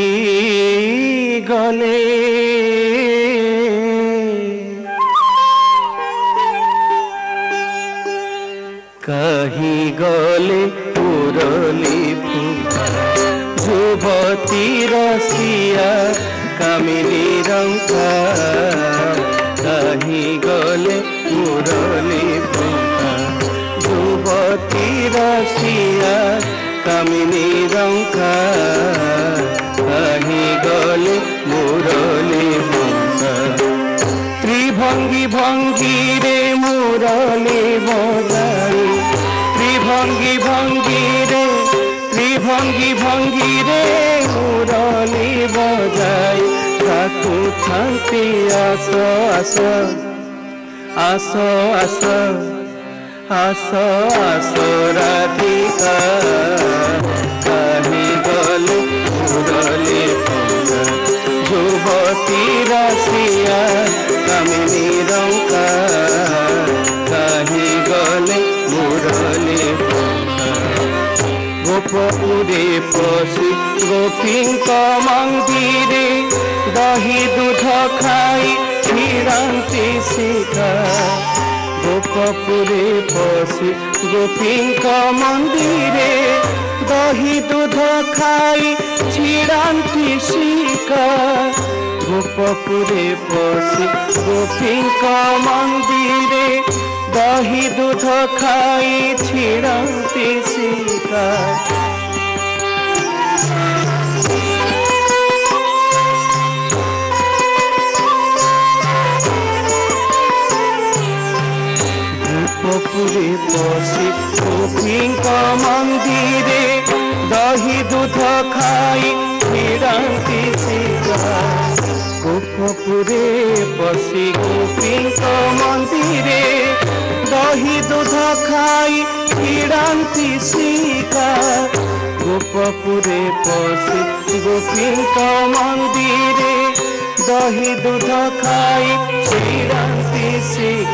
कहीं गले कहीं गले मुरली फुफा युवती रसिया कामिनी रंका कहीं गले मुरली फुफा युवती रसिया कामिनी रंका कहीं गले मुरली फुफा त्रिभंगी भंगी रे मुरली बजाई त्रिभंगी भंगी रे मुरली बजाई ताकू थांती आस आस आस आस आस आस राधिका कहीं गले मुरली युवती रसिया कामिनी रंका कहीं गले मुरली गोपपुरे पशि गोपींक मंदिरे दही दूध खाई फिरंती सीता गोपपुरे पशि गोपींक मंदिरे दही दूध खाई छिड़ांती सीका गोपपुरे पशि गोपींक मंदिरे दही दूध खाई छिड़ांती सीता गोपपुरे पशि गोपींक मंदिरे दही दूध खाई छिड़ांती सीता गोपपुरे पशि गोपींक मंदिरे दही दूध खाई छिड़ांती सीता गोपपुरे पशि गोपींक मंदिरे दही दूध खाई छिड़ांती सीता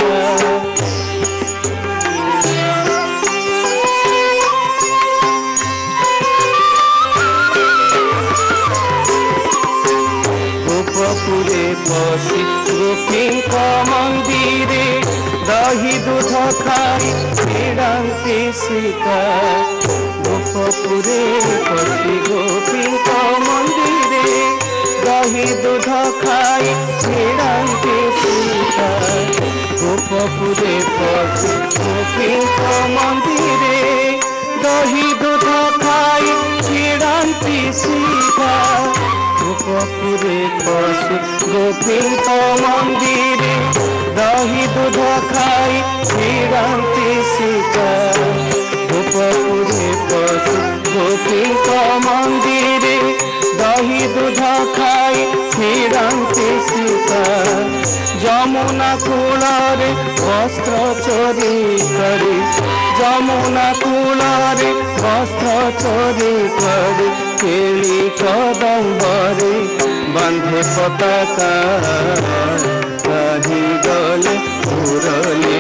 गोपपुरे पशि गोपींक मंदिरे दही दूध खाई छिड़ांती सीता गोपपुरे पशि गोपींक मंदिरे दही दूध खाई छिड़ांती सीता गोपपुरे पशि गोपींक मंदिरे दही दूध खाई छिड़ांती सीता गोपपुरे पशि गोपींक मंदिरे दही दूध खाई छिड़ांती सीता गोपपुरे पशि गोपींक मंदिरे दही दूध खाई छिड़ांती सीता जमुना कूଳରେ वस्त्र चोरी करी जमुना कूଳରେ वस्त्र चोरी करी केली कदम्बरे बांधे पताका कहीं गले मुरली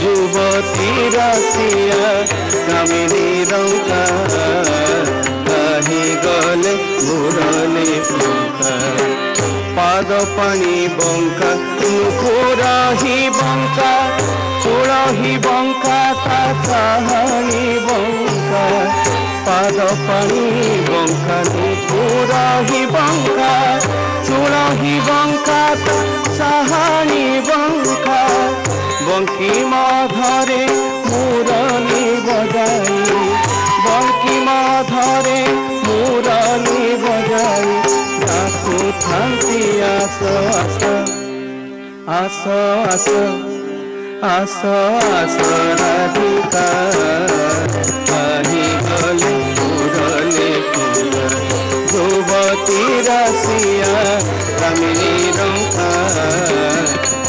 युवती रसिया कामिनी रंका कहीं गले मुरली पाद पानी बंका मुखुरही बंका चूड़ही बंका ता चाहनी बंका पाद पानी बंका मुखुरही बंका चूड़ही बंका ता चाहनी बंका बंकी माधरे मुरली बजाई बंकी माधरे मुरली बजाई ताकू थांती आस आस आस आस आस आस राधिका कहीं गले मुरली युवती रसिया कामिनी रंका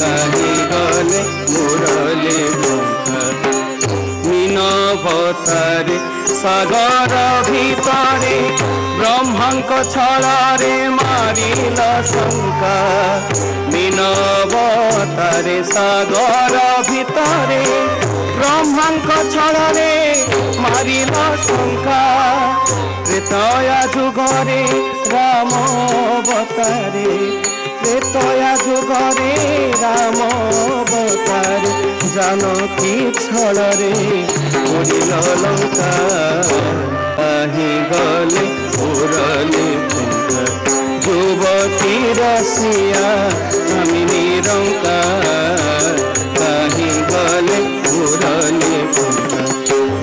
कहीं गले मुरली मीन भतारे सागर भितरे ब्रह्मांक छलारे मारिल शंका मीनवतारे सागर भितरे ब्रह्मांक छलारे मारिल शंका त्रेतया जुगरे राम अवतारे त्रेतया जुगरे राम अवतारे जानकी छलरे उड़िल लंका आही गले उड़ले युवती रसिया कामिनी रंका आही गले उड़ले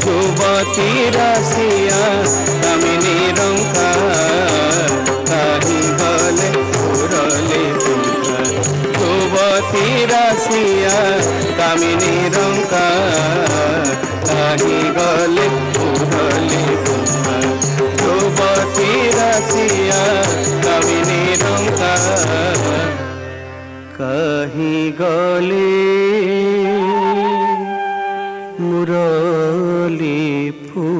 युवती रसिया कामिनी रंका आही गले उड़ले युवती रसिया कामिनी रंका आही गले उड़ले युवती रसिया कामिनी रंका कहीं गले मुरली फूल।